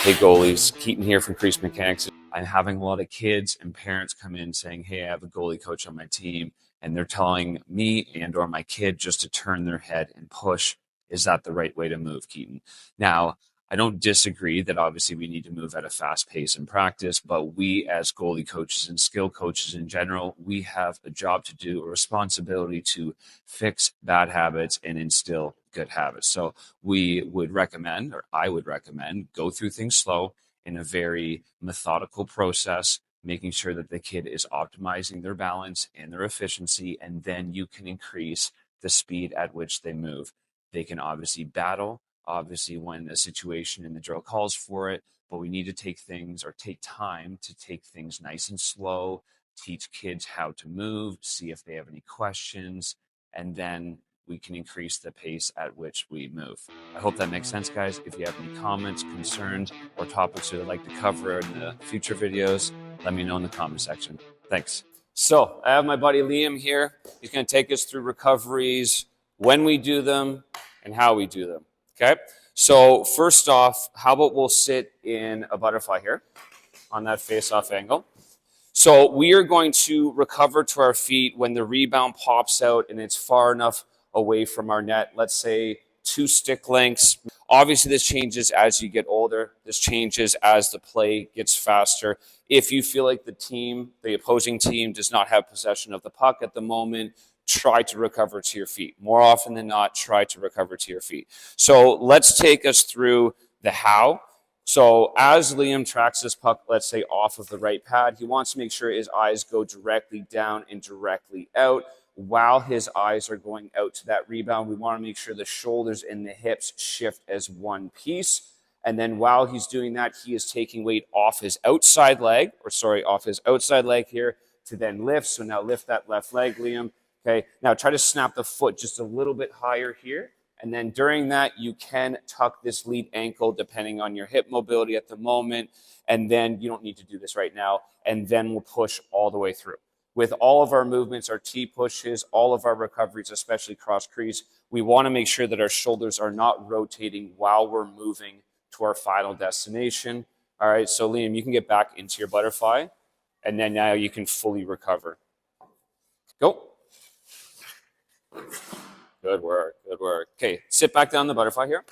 Hey goalies, Keaton here from Crease Mechanics. I'm having a lot of kids and parents come in saying, hey, I have a goalie coach on my team, and they're telling me and or my kid just to turn their head and push. Is that the right way to move, Keaton? Now, I don't disagree that obviously we need to move at a fast pace in practice, but we as goalie coaches and skill coaches in general, we have a job to do, a responsibility to fix bad habits and instill good habits. So we would recommend, or I would recommend, go through things slow in a very methodical process, making sure that the kid is optimizing their balance and their efficiency, and then you can increase the speed at which they move. They can obviously battle, obviously when the situation and the drill calls for it, but we need to take things or take time to take things nice and slow, teach kids how to move, see if they have any questions, and then we can increase the pace at which we move. I hope that makes sense, guys. If you have any comments, concerns, or topics you'd like to cover in the future videos, let me know in the comment section. Thanks. So I have my buddy Liam here. He's going to take us through recoveries, when we do them, and how we do them. Okay? So first off, how about we'll sit in a butterfly here on that face-off angle. So we are going to recover to our feet when the rebound pops out and it's far enough away from our net, let's say 2 stick lengths. Obviously, this changes as you get older. This changes as the play gets faster. If you feel like the opposing team does not have possession of the puck at the moment, try to recover to your feet. More often than not, try to recover to your feet. So let's take us through the how. So as Liam tracks this puck, let's say off of the right pad, he wants to make sure his eyes go directly down and directly out. While his eyes are going out to that rebound, we want to make sure the shoulders and the hips shift as one piece. And then while he's doing that, he is taking weight off his outside leg, off his outside leg here to then lift. So now lift that left leg, Liam. Okay, now try to snap the foot just a little bit higher here. And then during that, you can tuck this lead ankle depending on your hip mobility at the moment. And then you don't need to do this right now. And then we'll push all the way through. With all of our movements, our T pushes, all of our recoveries, especially cross crease, we want to make sure that our shoulders are not rotating while we're moving to our final destination. All right, so Liam, you can get back into your butterfly, and then now you can fully recover. Go. Good work, good work. Okay, sit back down the butterfly here.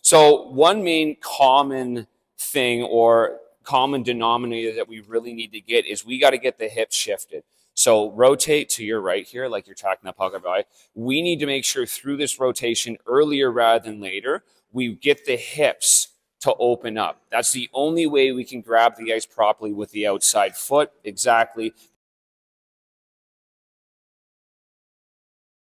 So one main common thing or common denominator that we really need to get is we got to get the hips shifted. So rotate to your right here, like you're tracking that puck by. We need to make sure through this rotation earlier rather than later, we get the hips to open up. That's the only way we can grab the ice properly with the outside foot. Exactly.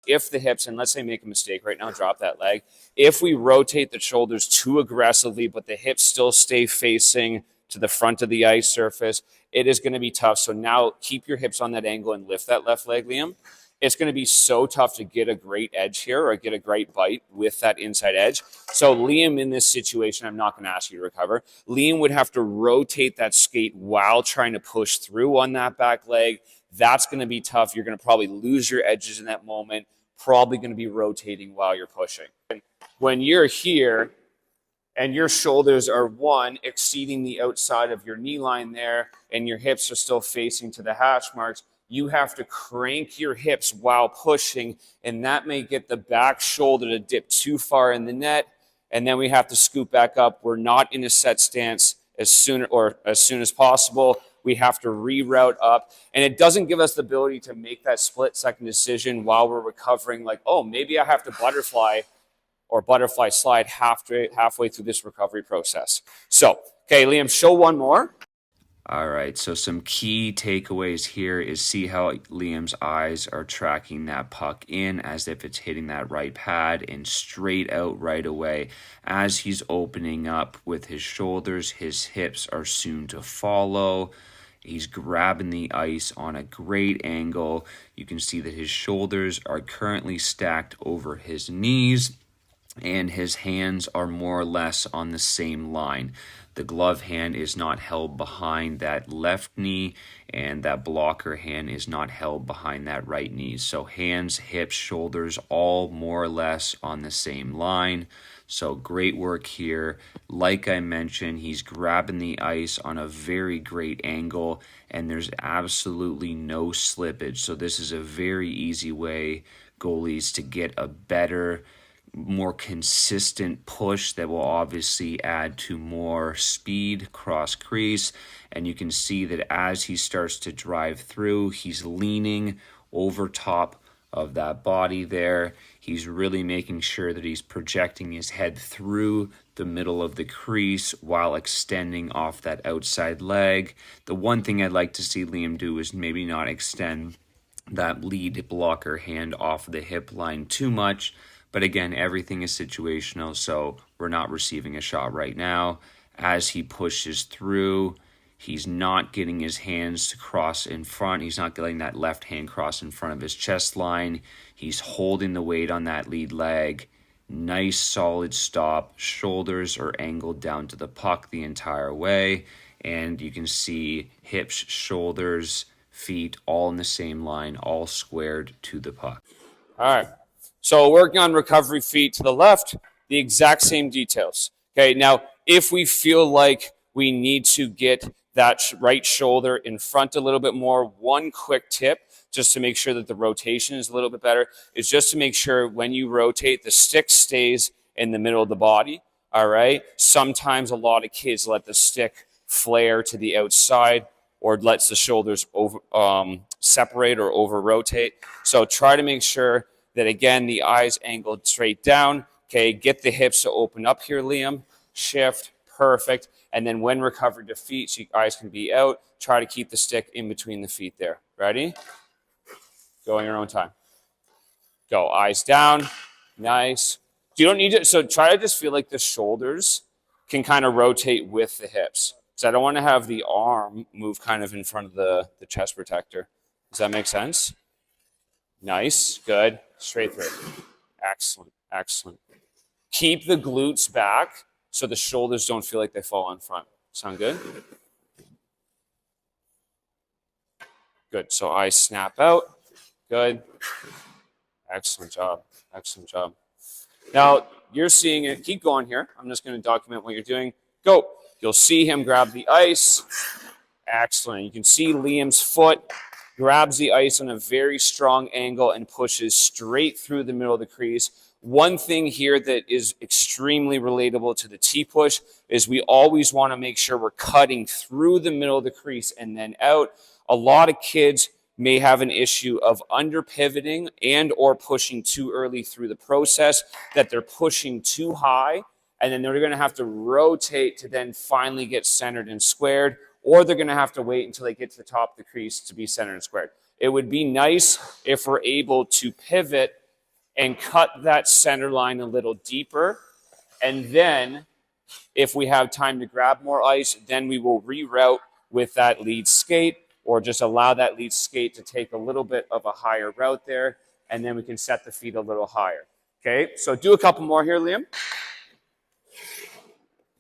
If the hips, and let's say make a mistake right now, drop that leg. If we rotate the shoulders too aggressively, but the hips still stay facing to the front of the ice surface, it is going to be tough. So now keep your hips on that angle and lift that left leg, Liam. It's going to be so tough to get a great edge here or get a great bite with that inside edge. So Liam, in this situation, I'm not going to ask you to recover. Liam would have to rotate that skate while trying to push through on that back leg. That's going to be tough. You're going to probably lose your edges in that moment, probably going to be rotating while you're pushing. When you're here and your shoulders are exceeding the outside of your knee line there and your hips are still facing to the hash marks, you have to crank your hips while pushing, and that may get the back shoulder to dip too far in the net, and then we have to scoop back up. We're not in a set stance as soon as possible. We have to reroute up, and it doesn't give us the ability to make that split-second decision while we're recovering, like, oh, maybe I have to butterfly or butterfly slide halfway through this recovery process. So, okay, Liam, show one more. All right, so some key takeaways here is see how Liam's eyes are tracking that puck in as if it's hitting that right pad and straight out right away. As he's opening up with his shoulders, his hips are soon to follow. He's grabbing the ice on a great angle. You can see that his shoulders are currently stacked over his knees, and his hands are more or less on the same line. The glove hand is not held behind that left knee, and that blocker hand is not held behind that right knee. So hands, hips, shoulders, all more or less on the same line. So great work here. Like I mentioned, he's grabbing the ice on a very great angle, and there's absolutely no slippage. So this is a very easy way, goalies, to get a better, more consistent push that will obviously add to more speed cross crease. And you can see that as he starts to drive through, he's leaning over top of that body there. He's really making sure that he's projecting his head through the middle of the crease while extending off that outside leg. The one thing I'd like to see Liam do is maybe not extend that lead blocker hand off the hip line too much. But again, everything is situational, so we're not receiving a shot right now. As he pushes through, he's not getting his hands to cross in front. He's not getting that left hand cross in front of his chest line. He's holding the weight on that lead leg. Nice solid stop. Shoulders are angled down to the puck the entire way. And you can see hips, shoulders, feet all in the same line, all squared to the puck. All right. So working on recovery feet to the left, the exact same details. Okay, now if we feel like we need to get that right shoulder in front a little bit more, one quick tip just to make sure that the rotation is a little bit better is just to make sure when you rotate, the stick stays in the middle of the body. All right. Sometimes a lot of kids let the stick flare to the outside or lets the shoulders over separate or over rotate. So try to make sure that, again, the eyes angled straight down. Okay, get the hips to open up here, Liam. Shift, perfect. And then when recovered to feet, so your eyes can be out, try to keep the stick in between the feet there. Ready? Go on your own time. Go, eyes down. Nice. You don't need to, so try to just feel like the shoulders can kind of rotate with the hips. So I don't want to have the arm move kind of in front of the chest protector. Does that make sense? Nice, good. Straight through. Excellent, excellent. Keep the glutes back so the shoulders don't feel like they fall in front. Sound good? Good. So eyes snap out. Good. Excellent job. Excellent job. Now, you're seeing it. Keep going here. I'm just going to document what you're doing. Go. You'll see him grab the ice. Excellent. You can see Liam's foot grabs the ice on a very strong angle and pushes straight through the middle of the crease. One thing here that is extremely relatable to the T-push is we always want to make sure we're cutting through the middle of the crease and then out. A lot of kids may have an issue of under pivoting and or pushing too early through the process, that they're pushing too high, and then they're going to have to rotate to then finally get centered and squared, or they're going to have to wait until they get to the top of the crease to be centered and squared. It would be nice if we're able to pivot and cut that center line a little deeper. And then if we have time to grab more ice, then we will reroute with that lead skate, or just allow that lead skate to take a little bit of a higher route there. And then we can set the feet a little higher. Okay, so do a couple more here, Liam.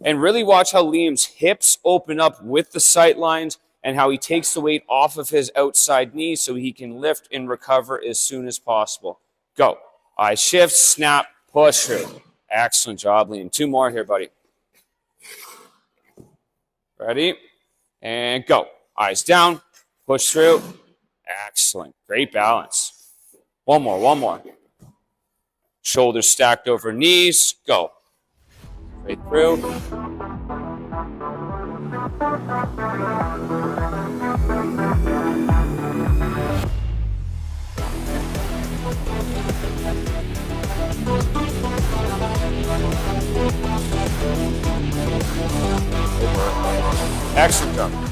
And really watch how Liam's hips open up with the sight lines and how he takes the weight off of his outside knee so he can lift and recover as soon as possible. Go. Eyes shift, snap, push through. Excellent job, Liam. Two more here, buddy. Ready? And go. Eyes down, push through. Excellent. Great balance. One more, one more. Shoulders stacked over knees. Go. Straight through. Excellent job.